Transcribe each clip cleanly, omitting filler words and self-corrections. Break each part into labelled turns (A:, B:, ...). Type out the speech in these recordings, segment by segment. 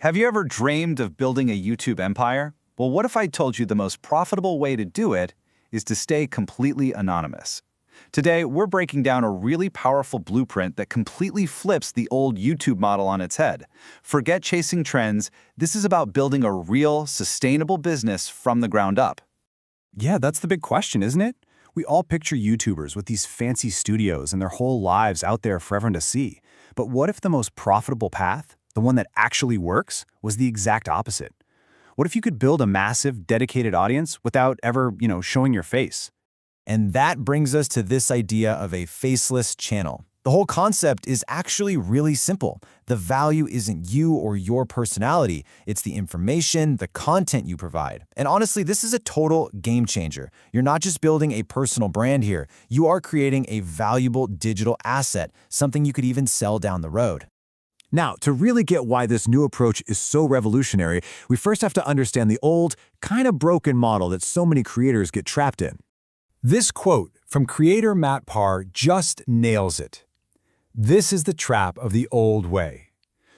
A: Have you ever dreamed of building a YouTube empire? Well, what if I told you the most profitable way to do it is to stay completely anonymous? Today, we're breaking down a really powerful blueprint that completely flips the old YouTube model on its head. Forget chasing trends. This is about building a real, sustainable business from the ground up.
B: Yeah, that's the big question, isn't it? We all picture YouTubers with these fancy studios and their whole lives out there for everyone to see. But what if the most profitable path, the one that actually works, was the exact opposite? What if you could build a massive, dedicated audience without ever, showing your face?
C: And that brings us to this idea of a faceless channel. The whole concept is actually really simple. The value isn't you or your personality, it's the information, the content you provide. And honestly, this is a total game changer. You're not just building a personal brand here, you are creating a valuable digital asset, something you could even sell down the road.
B: Now, to really get why this new approach is so revolutionary, we first have to understand the old, kind of broken model that so many creators get trapped in. This quote from creator Matt Parr just nails it. This is the trap of the old way.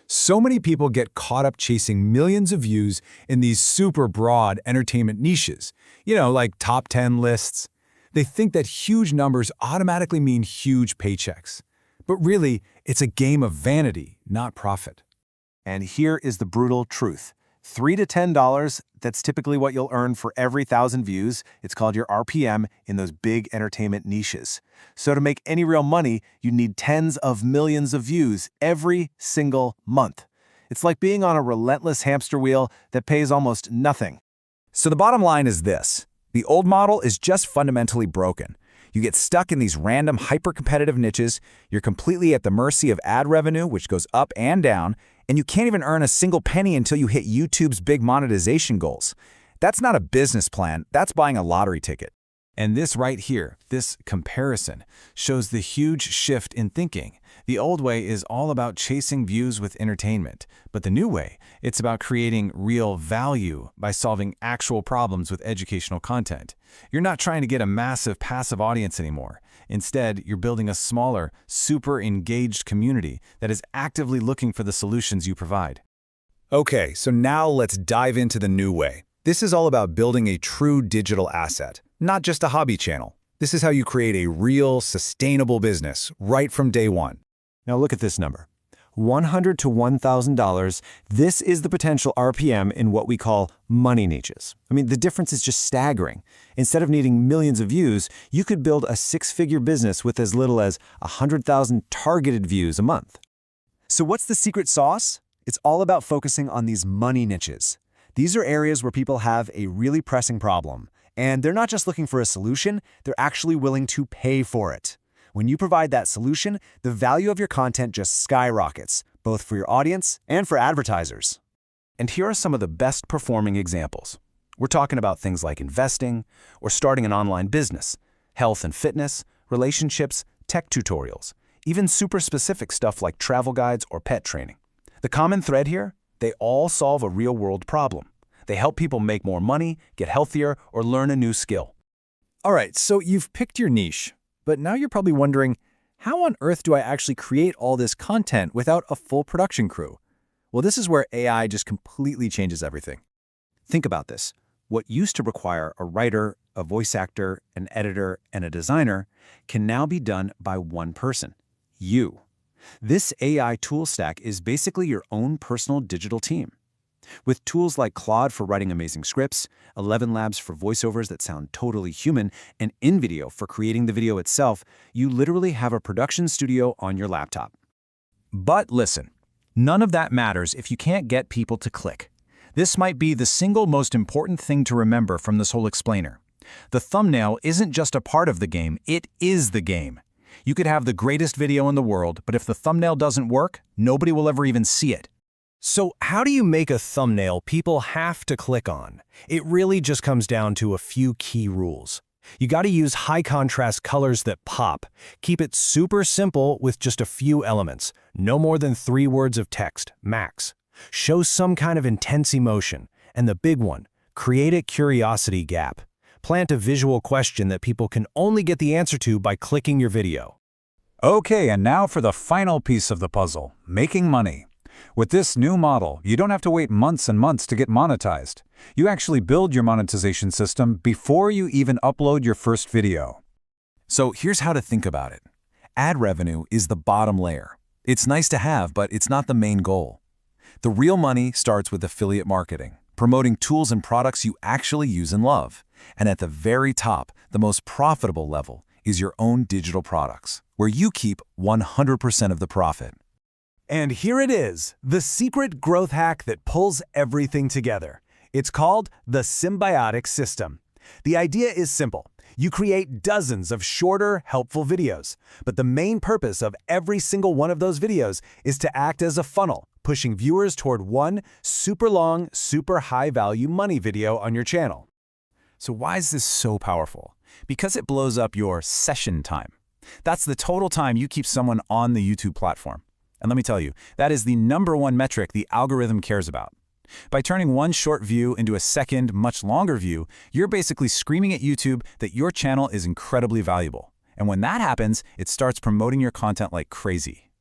B: So many people get caught up chasing millions of views in these super broad entertainment niches, like top 10 lists. They think that huge numbers automatically mean huge paychecks. But really, it's a game of vanity, not profit.
D: And here is the brutal truth. $3 to $10, that's typically what you'll earn for every 1,000 views. It's called your RPM in those big entertainment niches. So to make any real money, you need tens of millions of views every single month. It's like being on a relentless hamster wheel that pays almost nothing.
B: So the bottom line is this. The old model is just fundamentally broken. You get stuck in these random hyper-competitive niches, you're completely at the mercy of ad revenue, which goes up and down, and you can't even earn a single penny until you hit YouTube's big monetization goals. That's not a business plan, that's buying a lottery ticket. And this right here, this comparison, shows the huge shift in thinking. The old way is all about chasing views with entertainment, but the new way, it's about creating real value by solving actual problems with educational content. You're not trying to get a massive passive audience anymore. Instead, you're building a smaller, super engaged community that is actively looking for the solutions you provide. Okay, so now let's dive into the new way. This is all about building a true digital asset, not just a hobby channel. This is how you create a real, sustainable business right from day one.
C: Now look at this number. $100 to $1,000, this is the potential RPM in what we call money niches. I mean, the difference is just staggering. Instead of needing millions of views, you could build a six-figure business with as little as 100,000 targeted views a month.
E: So what's the secret sauce? It's all about focusing on these money niches. These are areas where people have a really pressing problem, and they're not just looking for a solution, they're actually willing to pay for it. When you provide that solution, the value of your content just skyrockets, both for your audience and for advertisers.
B: And here are some of the best performing examples. We're talking about things like investing or starting an online business, health and fitness, relationships, tech tutorials, even super specific stuff like travel guides or pet training. The common thread here? They all solve a real-world problem. They help people make more money, get healthier, or learn a new skill.
C: All right, so you've picked your niche. But now you're probably wondering, how on earth do I actually create all this content without a full production crew? Well, this is where AI just completely changes everything. Think about this. What used to require a writer, a voice actor, an editor, and a designer can now be done by one person, you. This AI tool stack is basically your own personal digital team. With tools like Claude for writing amazing scripts, ElevenLabs for voiceovers that sound totally human, and InVideo for creating the video itself, you literally have a production studio on your laptop.
B: But listen, none of that matters if you can't get people to click. This might be the single most important thing to remember from this whole explainer. The thumbnail isn't just a part of the game, it is the game. You could have the greatest video in the world, but if the thumbnail doesn't work, nobody will ever even see it.
C: So how do you make a thumbnail people have to click on? It really just comes down to a few key rules. You got to use high contrast colors that pop. Keep it super simple with just a few elements. No more than 3 words of text, max. Show some kind of intense emotion. And the big one, create a curiosity gap. Plant a visual question that people can only get the answer to by clicking your video.
B: Okay, and now for the final piece of the puzzle, making money. With this new model, you don't have to wait months and months to get monetized. You actually build your monetization system before you even upload your first video.
A: So here's how to think about it. Ad revenue is the bottom layer. It's nice to have, but it's not the main goal. The real money starts with affiliate marketing, promoting tools and products you actually use and love. And at the very top, the most profitable level is your own digital products, where you keep 100% of the profit.
E: And here it is, the secret growth hack that pulls everything together. It's called the symbiotic system. The idea is simple. You create dozens of shorter, helpful videos, but the main purpose of every single one of those videos is to act as a funnel, pushing viewers toward one super long, super high-value money video on your channel.
A: So why is this so powerful? Because it blows up your session time. That's the total time you keep someone on the YouTube platform. And let me tell you, that is the #1 metric the algorithm cares about. By turning one short view into a second, much longer view, you're basically screaming at YouTube that your channel is incredibly valuable. And when that happens, it starts promoting your content like crazy.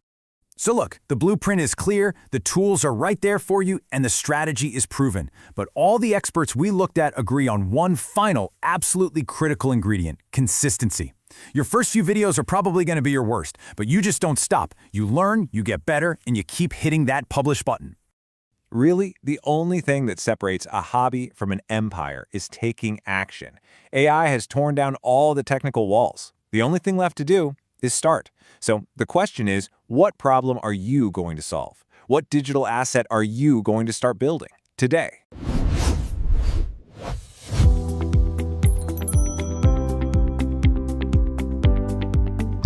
C: So look, the blueprint is clear, the tools are right there for you, and the strategy is proven. But all the experts we looked at agree on one final, absolutely critical ingredient: consistency. Your first few videos are probably going to be your worst, but you just don't stop. You learn, you get better, and you keep hitting that publish button.
D: Really, the only thing that separates a hobby from an empire is taking action. AI has torn down all the technical walls. The only thing left to do is start. So the question is, what problem are you going to solve? What digital asset are you going to start building today?